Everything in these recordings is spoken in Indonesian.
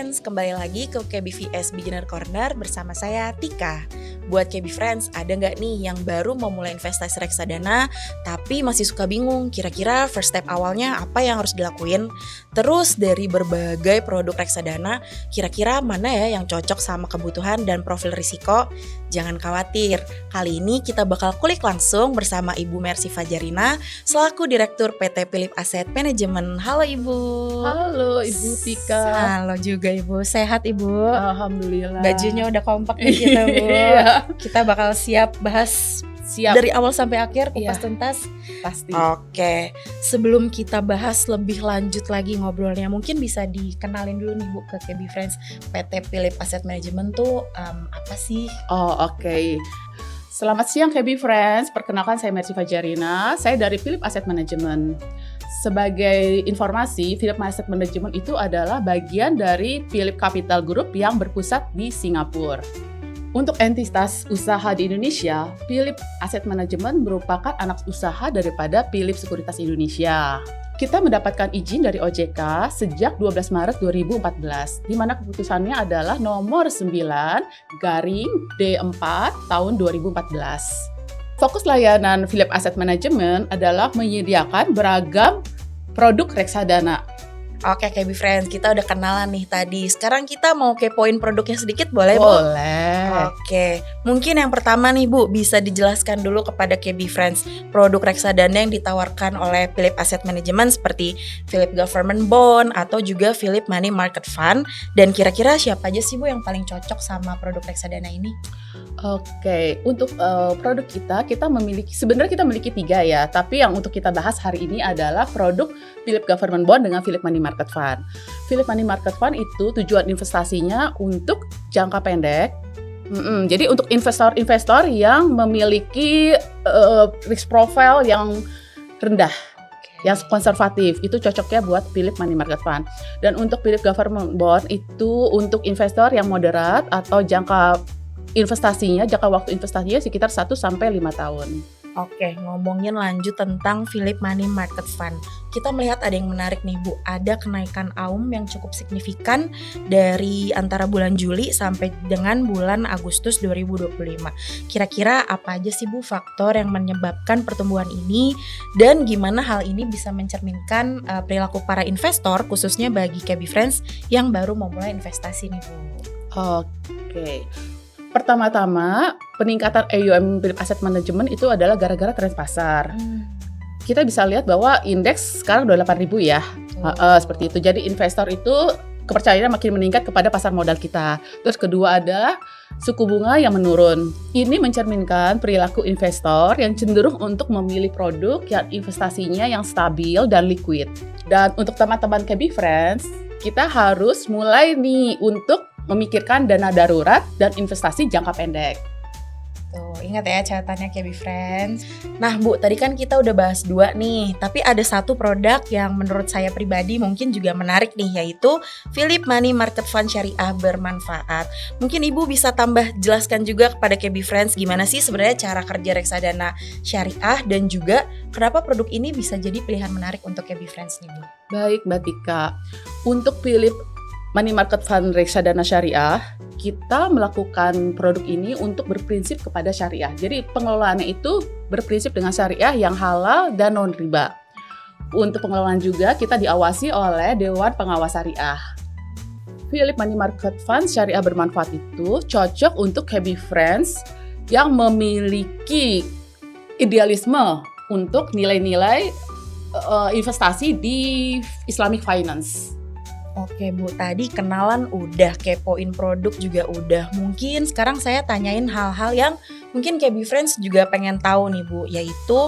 Friends, kembali lagi ke KBVS Beginner Corner bersama saya Tika. Buat KB Friends, ada nggak nih yang baru mau mulai investasi reksadana tapi masih suka bingung kira-kira first step awalnya apa yang harus dilakuin? Terus dari berbagai produk reksadana, kira-kira mana ya yang cocok sama kebutuhan dan profil risiko? Jangan khawatir, kali ini kita bakal kulik langsung bersama Ibu Mercy Fajarina selaku Direktur PT Philip Asset Management. Halo Ibu. Halo Ibu Tika. Halo juga Ibu, sehat Ibu? Alhamdulillah. Bajunya udah kompak nih kita Bu. Iya. Kita bakal siap bahas dari awal sampai akhir kupas tuntas. Pasti. Oke, sebelum kita bahas lebih lanjut lagi ngobrolnya, mungkin bisa dikenalin dulu nih Bu ke KB Friends. PT Philip Asset Management tuh apa sih? Oke. Selamat siang KB Friends, perkenalkan saya Mercy Fajarina, saya dari Philip Asset Management. Sebagai informasi, Philip Asset Management itu adalah bagian dari Philip Capital Group yang berpusat di Singapura. Untuk entitas usaha di Indonesia, Philip Asset Management merupakan anak usaha daripada Philip Sekuritas Indonesia. Kita mendapatkan izin dari OJK sejak 12 Maret 2014, di mana keputusannya adalah nomor 9/D4 tahun 2014. Fokus layanan Philip Asset Management adalah menyediakan beragam produk reksadana. Oke KB Friends, kita udah kenalan nih tadi. Sekarang kita mau kepoin produknya sedikit, boleh Bu? Boleh. Oke, mungkin yang pertama nih Bu, bisa dijelaskan dulu kepada KB Friends produk reksadana yang ditawarkan oleh Philip Asset Management seperti Philip Government Bond atau juga Philip Money Market Fund. Dan kira-kira siapa aja sih Bu yang paling cocok sama produk reksadana ini? Oke, untuk produk kita memiliki 3 ya, tapi yang untuk kita bahas hari ini adalah produk Philip Government Bond dengan Philip Money Market Fund. Philip Money Market Fund itu tujuan investasinya untuk jangka pendek. Jadi untuk investor-investor yang memiliki risk profile yang rendah, yang konservatif, itu cocoknya buat Philip Money Market Fund. Dan untuk Philip Government Bond itu untuk investor yang moderat atau jangka waktu investasinya sekitar 1-5 tahun. Oke, ngomongin lanjut tentang Philip Money Market Fund. Kita melihat ada yang menarik nih Bu, ada kenaikan AUM yang cukup signifikan dari antara bulan Juli sampai dengan bulan Agustus 2025. Kira-kira apa aja sih Bu faktor yang menyebabkan pertumbuhan ini dan gimana hal ini bisa mencerminkan perilaku para investor khususnya bagi KB Friends yang baru memulai investasi nih Bu? Oke. Pertama-tama, peningkatan AUM Philip Asset Management itu adalah gara-gara tren pasar. Kita bisa lihat bahwa indeks sekarang udah 8.000 ya. Seperti itu. Jadi investor itu kepercayaannya makin meningkat kepada pasar modal kita. Terus kedua adalah suku bunga yang menurun. Ini mencerminkan perilaku investor yang cenderung untuk memilih produk yang investasinya yang stabil dan liquid. Dan untuk teman-teman KB Friends, kita harus mulai nih untuk memikirkan dana darurat dan investasi jangka pendek. Tuh, ingat ya catatannya KB Friends. Nah Bu, tadi kan kita udah bahas 2 nih, tapi ada satu produk yang menurut saya pribadi mungkin juga menarik nih, yaitu Philip Money Market Fund Syariah Bermanfaat. Mungkin Ibu bisa tambah jelaskan juga kepada KB Friends gimana sih sebenarnya cara kerja reksadana syariah dan juga kenapa produk ini bisa jadi pilihan menarik untuk KB Friends nih Bu. Baik Mbak Tika, untuk Philip Money Market Fund reksadana syariah, kita melakukan produk ini untuk berprinsip kepada syariah. Jadi pengelolaannya itu berprinsip dengan syariah yang halal dan non-riba. Untuk pengelolaan juga kita diawasi oleh Dewan Pengawas Syariah. Philip Money Market Fund Syariah Bermanfaat itu cocok untuk KB Friends yang memiliki idealisme untuk nilai-nilai investasi di Islamic Finance. Oke Bu, tadi kenalan udah, kepoin produk juga udah. Mungkin sekarang saya tanyain hal-hal yang mungkin KB Friends juga pengen tahu nih Bu, yaitu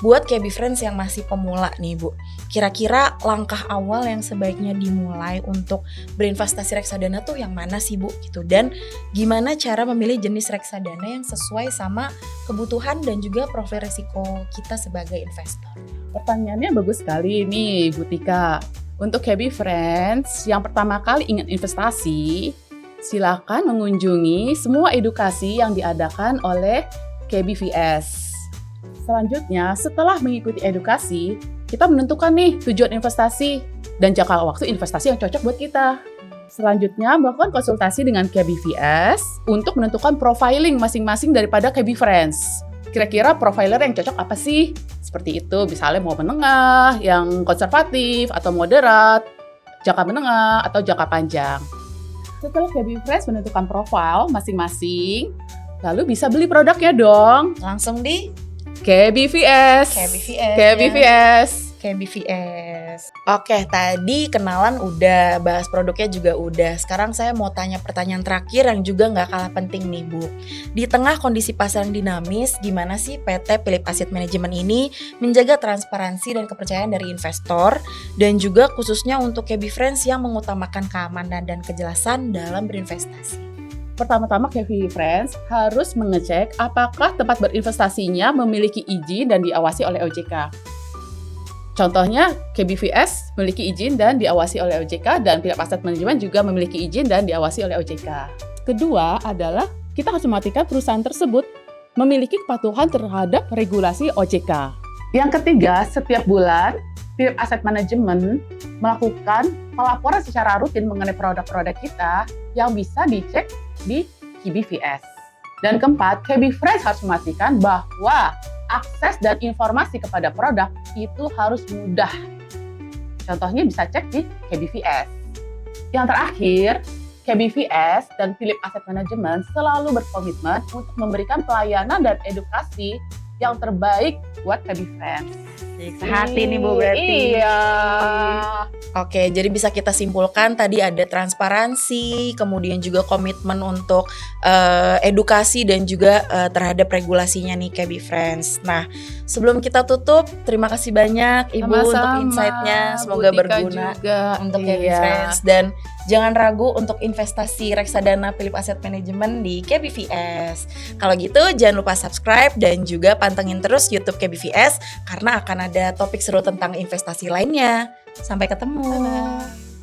buat KB Friends yang masih pemula nih Bu. Kira-kira langkah awal yang sebaiknya dimulai untuk berinvestasi reksadana tuh yang mana sih Bu gitu, dan gimana cara memilih jenis reksadana yang sesuai sama kebutuhan dan juga profil risiko kita sebagai investor? Pertanyaannya bagus sekali nih Bu Tika. Untuk KB Friends yang pertama kali ingin investasi, silakan mengunjungi semua edukasi yang diadakan oleh KBVS. Selanjutnya, setelah mengikuti edukasi, kita menentukan nih tujuan investasi dan jangka waktu investasi yang cocok buat kita. selanjutnya melakukan konsultasi dengan KBVS untuk menentukan profiling masing-masing daripada KB Friends. Kira-kira profiler yang cocok apa sih? Seperti itu, misalnya mau menengah, yang konservatif, atau moderat, jangka menengah, atau jangka panjang. Setelah KB Friends menentukan profil masing-masing, lalu bisa beli produknya dong. Langsung di KBVS. KBVS. KBVS. Oke, tadi kenalan udah, bahas produknya juga udah. Sekarang saya mau tanya pertanyaan terakhir yang juga nggak kalah penting nih, Bu. Di tengah kondisi pasar yang dinamis, gimana sih PT Phillip Asset Management ini menjaga transparansi dan kepercayaan dari investor, dan juga khususnya untuk KB Friends yang mengutamakan keamanan dan kejelasan dalam berinvestasi? Pertama-tama KB Friends harus mengecek apakah tempat berinvestasinya memiliki izin dan diawasi oleh OJK. Contohnya, KBVS memiliki izin dan diawasi oleh OJK, dan Phillip Asset Management juga memiliki izin dan diawasi oleh OJK. Kedua adalah kita harus memastikan perusahaan tersebut memiliki kepatuhan terhadap regulasi OJK. Yang ketiga, setiap bulan Phillip Asset Management melakukan pelaporan secara rutin mengenai produk-produk kita yang bisa dicek di KBVS. Dan keempat, KB Friends harus memastikan bahwa akses dan informasi kepada produk itu harus mudah. Contohnya bisa cek di KBVS. Yang terakhir, KBVS dan Phillip Asset Management selalu berkomitmen untuk memberikan pelayanan dan edukasi yang terbaik buat KB Friends. Sehati nih, Bu, berarti. Iya. Oke, jadi bisa kita simpulkan tadi ada transparansi, kemudian juga komitmen untuk edukasi dan juga terhadap regulasinya nih KB Friends. Nah, sebelum kita tutup, terima kasih banyak Ibu untuk insight-nya. Semoga Bu Tika berguna juga untuk KB Friends. Dan jangan ragu untuk investasi reksadana Phillip Asset Management di KBVS. Kalau gitu, jangan lupa subscribe dan juga pantengin terus YouTube KBVS karena akan ada topik seru tentang investasi lainnya. Sampai ketemu. Dadah.